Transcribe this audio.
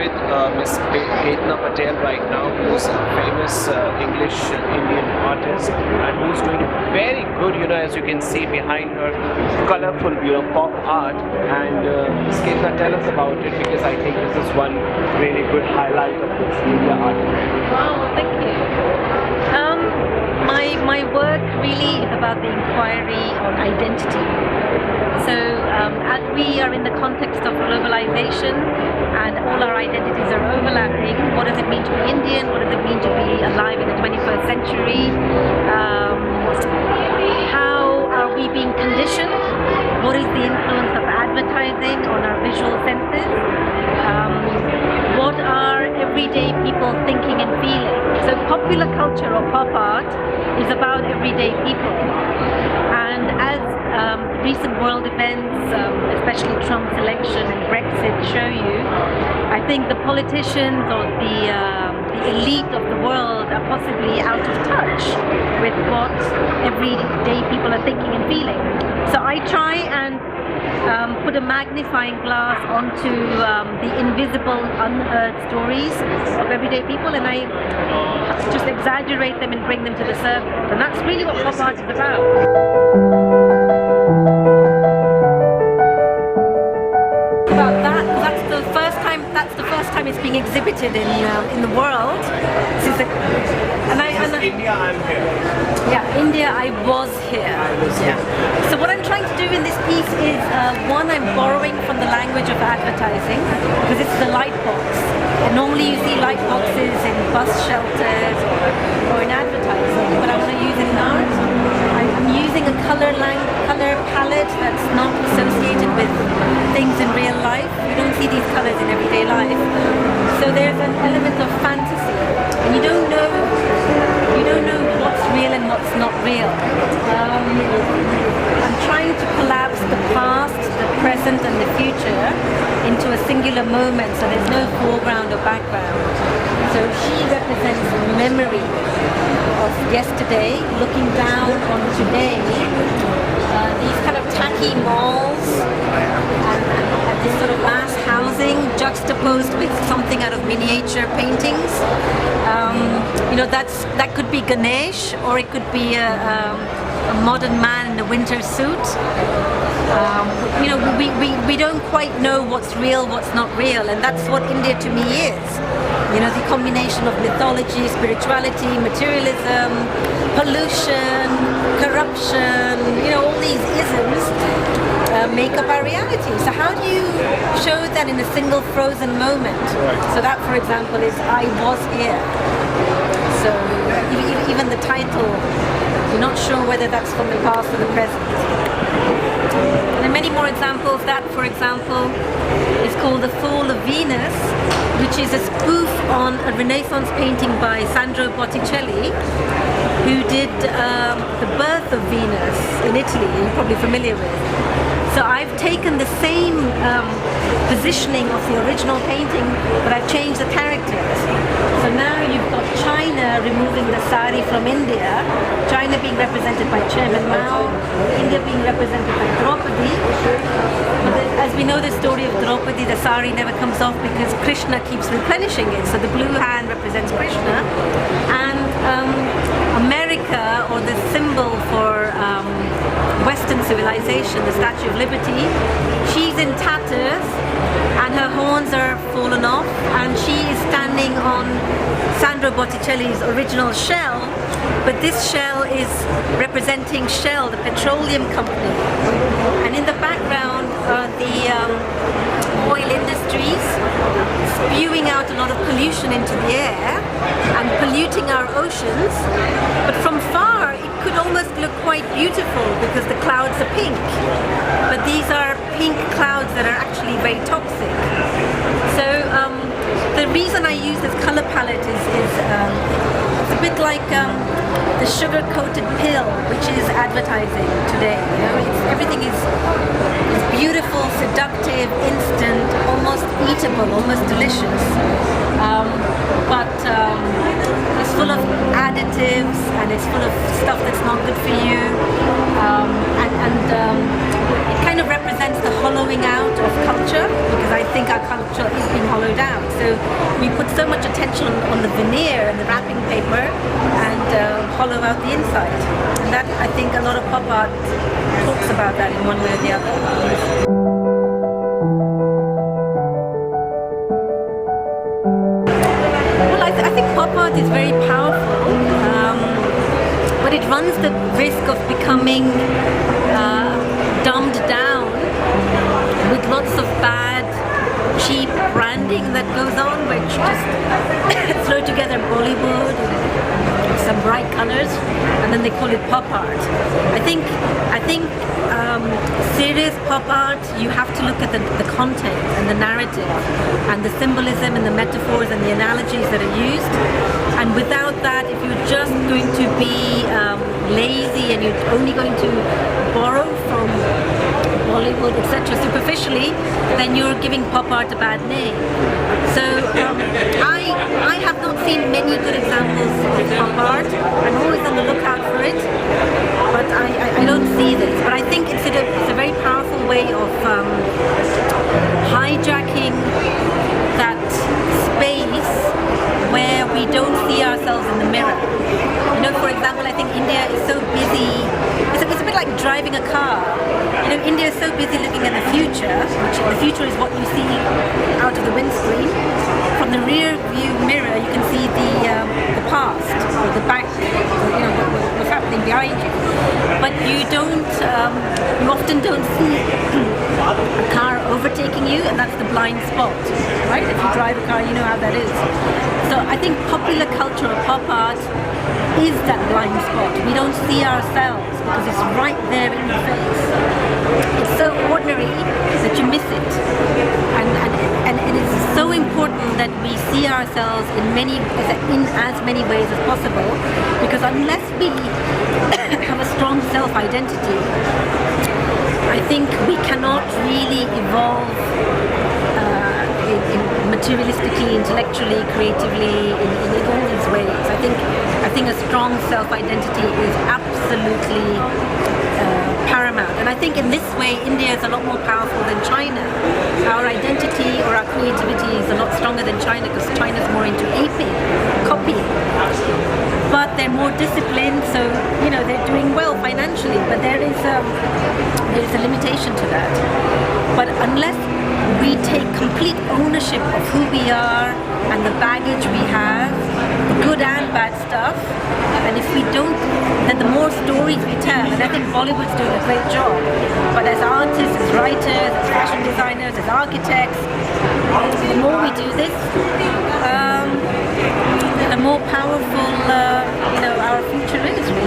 with Miss Ketna Patel right now, who's a famous English Indian artist and who's doing very good, as you can see behind her, colorful, pop art. And Miss Ketna, tell us about it, because I think this is one really good highlight of this India art. Wow, thank you. My work really is about the inquiry on identity. So as we are in the context of globalization and all our identities are overlapping, what does it mean to be Indian? What does it mean to be alive in the 21st century? How are we being conditioned? What is the influence of advertising on our visual senses? What are everyday people thinking and feeling? So popular culture or pop art is about everyday people. And as recent world events, especially Trump's election and Brexit, show you, I think the politicians or the elite of the world are possibly out of touch with what everyday people are thinking and feeling. So I try and put a magnifying glass onto the invisible, unheard stories of everyday people, and I just exaggerate them and bring them to the surface. And that's really what pop art is about. That's the first time it's being exhibited in the world. India, I'm here. Yeah, India, I was here. So what I'm trying to do in this piece is, one, I'm borrowing from the language of advertising, because it's the light box. And normally you see light boxes in bus shelters or in advertising, but I want to use it in art. I'm using a color palette that's not associated with things in real life. You don't see these colors in everyday life. So there's an element of fantasy, and you don't know what's real and what's not real. I'm trying to collapse the past, the present and the future into a singular moment, so there's no foreground or background. So she represents memory of yesterday, looking down on today. These kind of tacky malls and this sort of mass housing juxtaposed with something out of miniature paintings. That could be Ganesh, or it could be a modern man in a winter suit. We don't quite know what's real, what's not real, and that's what India to me is. The combination of mythology, spirituality, materialism, pollution, corruption, all these isms make up our reality. So how do you show that in a single frozen moment? Right. So that, for example, is I was here. So even the title, you're not sure whether that's from the past or the present. And there are many more examples. That, for example, is called The Fall of Venus, which is a spoof on a Renaissance painting by Sandro Botticelli, who did The Birth of Venus in Italy, you're probably familiar with. So I've taken the same positioning of the original painting, but I've changed the characters. So now you've got China removing the sari from India, China being represented by Chairman Mao, India being represented by Draupadi. But as we know the story of Draupadi, the sari never comes off because Krishna keeps replenishing it. So the blue hand represents Krishna, and America, or the symbol for Western civilization, the Statue of Liberty, she's in tatters and her horns are fallen off, and she is standing on Sandro Botticelli's original shell, but this shell is representing Shell, the petroleum company. And in the background are the oil industries spewing out a lot of pollution into the air and polluting our oceans, but from far it could almost look quite beautiful because the clouds are pink, but these are pink clouds that are actually very toxic. So the reason I use this color palette is it's a bit like the sugar-coated pill, which is advertising today. Everything is beautiful, seductive, instant, almost eatable, almost delicious. But it's full of additives and it's full of stuff that's not good for you. It kind of represents the hollowing out of culture, because I think our culture is being hollowed out. So attention on the veneer and the wrapping paper and hollow out the inside. And that, I think, a lot of pop art talks about that in one way or the other. Well, I think pop art is very powerful, but it runs the risk of becoming dumbed down with lots of bad, cheap branding that goes on, which just throw together Bollywood and some bright colors, and then they call it pop art. I think serious pop art, you have to look at the content and the narrative and the symbolism and the metaphors and the analogies that are used. And without that, if you're just going to be lazy and you're only going to borrow from Bollywood, etc., superficially, then you're giving pop art a bad name. So I have not seen many good examples of pop art. I'm always on the lookout for it, but I don't see this. But I think it's a very powerful way of hijacking that space where we don't see ourselves in the mirror. You know, for example, I think India is so busy. It's a bit like driving a car. You know, India is so busy looking at the future, which the future is what you see out of the windscreen. From the rear view mirror, you can see the past or the back, or, you know, what's happening behind you. But you often don't see a car overtaking you, and that's the blind spot, right? If you drive a car, you know how that is. So I think popular culture or pop art is that blind spot. We don't see ourselves because it's right there in the face. It's so ordinary that you miss it. And it is so important that we see ourselves in as many ways as possible, because unless we have a strong self-identity, I think we cannot really evolve materialistically, intellectually, creatively, in all these ways. I think a strong self-identity is absolutely paramount. And I think in this way, India is a lot more powerful than China. Our identity or our creativity is a lot stronger than China, because China's more into aping, copying. But they're more disciplined, so you know they're doing well financially. But there is a limitation to that. But unless we take complete ownership of who we are and the baggage we have, the good and bad stuff, and if we don't, then the more stories we tell, and I think Bollywood's doing a great job, but as artists, as writers, as fashion designers, as architects, the more we do this, the more powerful our future is, really.